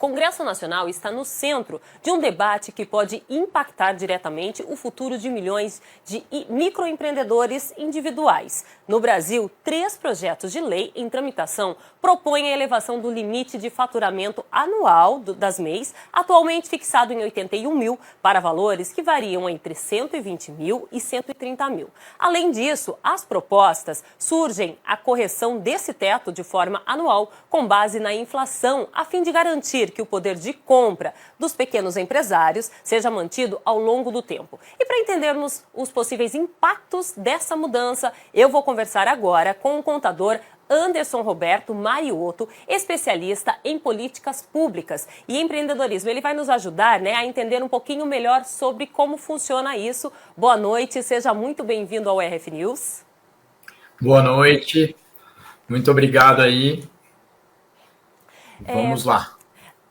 Congresso Nacional está no centro de um debate que pode impactar diretamente o futuro de milhões de microempreendedores individuais. No Brasil, 3 projetos de lei em tramitação propõem a elevação do limite de faturamento anual das MEIs, atualmente fixado em 81 mil, para valores que variam entre 120 mil e 130 mil. Além disso, as propostas surgem a correção desse teto de forma anual, com base na inflação, a fim de garantir que o poder de compra dos pequenos empresários seja mantido ao longo do tempo. E para entendermos os possíveis impactos dessa mudança, eu vou conversar agora com o contador Anderson Roberto Mariotto, especialista em políticas públicas e empreendedorismo. Ele vai nos ajudar, a entender um pouquinho melhor sobre como funciona isso. Boa noite, seja muito bem-vindo ao RF News. Boa noite, muito obrigado aí. Vamos lá.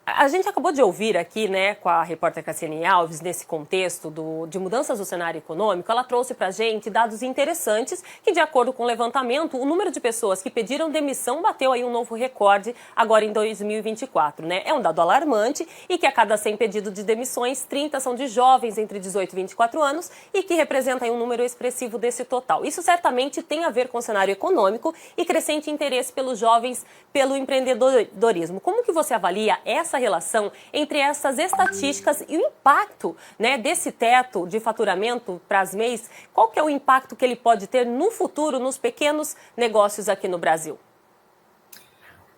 A gente acabou de ouvir aqui, com a repórter Cassiane Alves, nesse contexto de mudanças do cenário econômico, ela trouxe para a gente dados interessantes que, de acordo com o levantamento, o número de pessoas que pediram demissão bateu aí um novo recorde agora em 2024, É um dado alarmante e que a cada 100 pedidos de demissões, 30 são de jovens entre 18 e 24 anos e que representa aí um número expressivo desse total. Isso certamente tem a ver com o cenário econômico e crescente interesse pelos jovens pelo empreendedorismo. Como que você avalia essa relação entre essas estatísticas e o impacto desse teto de faturamento para as MEIs? Qual que é o impacto que ele pode ter no futuro nos pequenos negócios aqui no Brasil?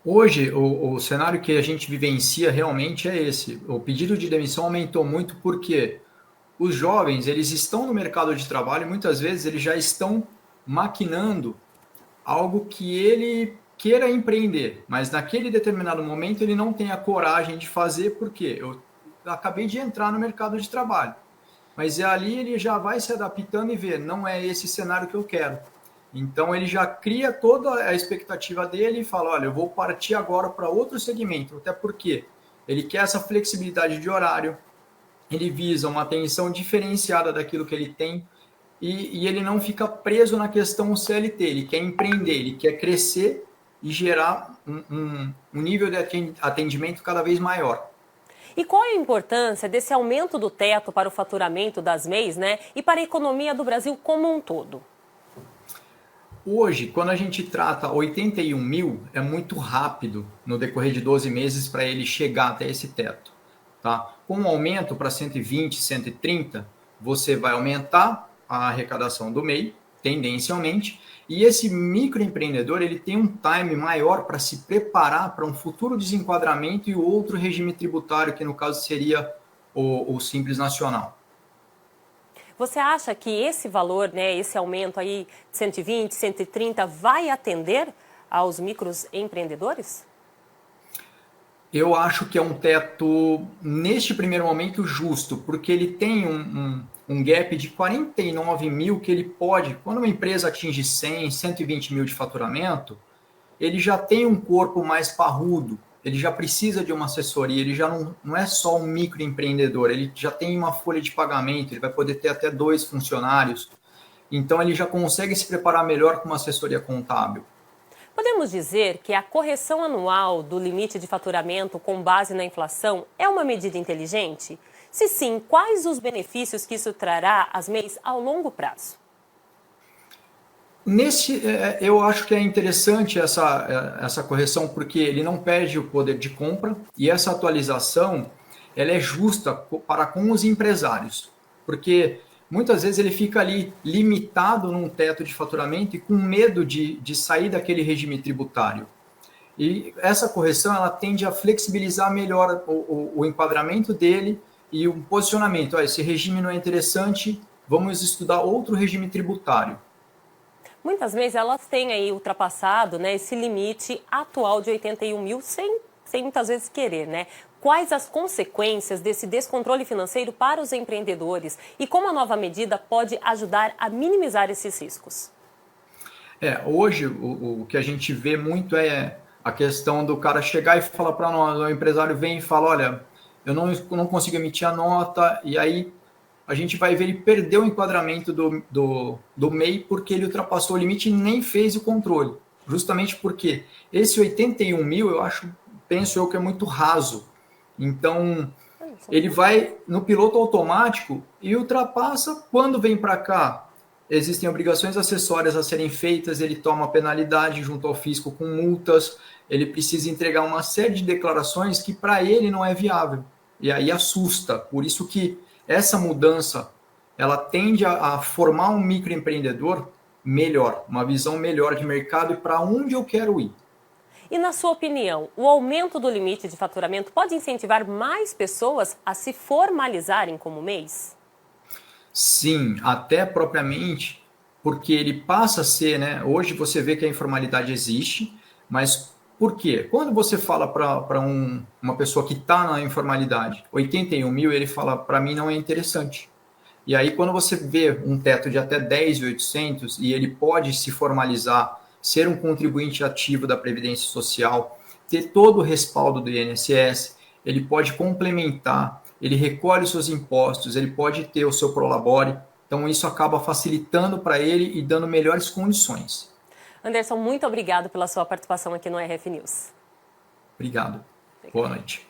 Hoje, o cenário que a gente vivencia realmente é esse. O pedido de demissão aumentou muito porque os jovens, eles estão no mercado de trabalho e muitas vezes eles já estão maquinando algo que ele queira empreender, mas naquele determinado momento ele não tem a coragem de fazer, porque eu acabei de entrar no mercado de trabalho. Mas ali ele já vai se adaptando e vê, não é esse cenário que eu quero. Então ele já cria toda a expectativa dele e fala, olha, eu vou partir agora para outro segmento, até porque ele quer essa flexibilidade de horário, ele visa uma atenção diferenciada daquilo que ele tem e ele não fica preso na questão CLT, ele quer empreender, ele quer crescer e gerar um nível de atendimento cada vez maior. E qual é a importância desse aumento do teto para o faturamento das MEIs, e para a economia do Brasil como um todo? Hoje, quando a gente trata 81 mil, é muito rápido no decorrer de 12 meses para ele chegar até esse teto. Tá? Com um aumento para 120, 130, você vai aumentar a arrecadação do MEI, tendencialmente, e esse microempreendedor ele tem um time maior para se preparar para um futuro desenquadramento e outro regime tributário, que no caso seria o Simples Nacional. Você acha que esse valor, esse aumento aí de 120, 130, vai atender aos microempreendedores? Eu acho que é um teto, neste primeiro momento, justo, porque ele tem um gap de 49 mil que ele pode, quando uma empresa atinge 100, 120 mil de faturamento, ele já tem um corpo mais parrudo, ele já precisa de uma assessoria, ele já não é só um microempreendedor, ele já tem uma folha de pagamento, ele vai poder ter até 2 funcionários, então ele já consegue se preparar melhor com uma assessoria contábil. Podemos dizer que a correção anual do limite de faturamento com base na inflação é uma medida inteligente? Se sim, quais os benefícios que isso trará às MEIs ao longo prazo? Eu acho que é interessante essa correção, porque ele não perde o poder de compra e essa atualização ela é justa para com os empresários, porque muitas vezes ele fica ali limitado num teto de faturamento e com medo de sair daquele regime tributário. E essa correção ela tende a flexibilizar melhor o enquadramento dele e o posicionamento. Esse regime não é interessante, vamos estudar outro regime tributário. Muitas vezes elas têm aí ultrapassado esse limite atual de 81 mil sem muitas vezes querer, Quais as consequências desse descontrole financeiro para os empreendedores e como a nova medida pode ajudar a minimizar esses riscos? Hoje o que a gente vê muito é a questão do cara chegar e falar para nós, o empresário vem e fala, olha, eu não consigo emitir a nota, e aí a gente vai ver ele perder o enquadramento do MEI porque ele ultrapassou o limite e nem fez o controle. Justamente porque esse 81 mil, penso eu que é muito raso. Então, ele vai no piloto automático e ultrapassa. Quando vem para cá, existem obrigações acessórias a serem feitas, ele toma penalidade junto ao fisco com multas, ele precisa entregar uma série de declarações que para ele não é viável. E aí assusta. Por isso que essa mudança, ela tende a formar um microempreendedor melhor, uma visão melhor de mercado e para onde eu quero ir. E na sua opinião, o aumento do limite de faturamento pode incentivar mais pessoas a se formalizarem como MEIs? Sim, até propriamente, porque ele passa a ser, né? Hoje você vê que a informalidade existe, mas por quê? Quando você fala para uma pessoa que está na informalidade, 81 mil, ele fala, para mim não é interessante. E aí, quando você vê um teto de até 10.800 e ele pode se formalizar, ser um contribuinte ativo da Previdência Social, ter todo o respaldo do INSS, ele pode complementar, ele recolhe os seus impostos, ele pode ter o seu Prolabore, então isso acaba facilitando para ele e dando melhores condições. Anderson, muito obrigado pela sua participação aqui no RF News. Obrigado. Boa noite.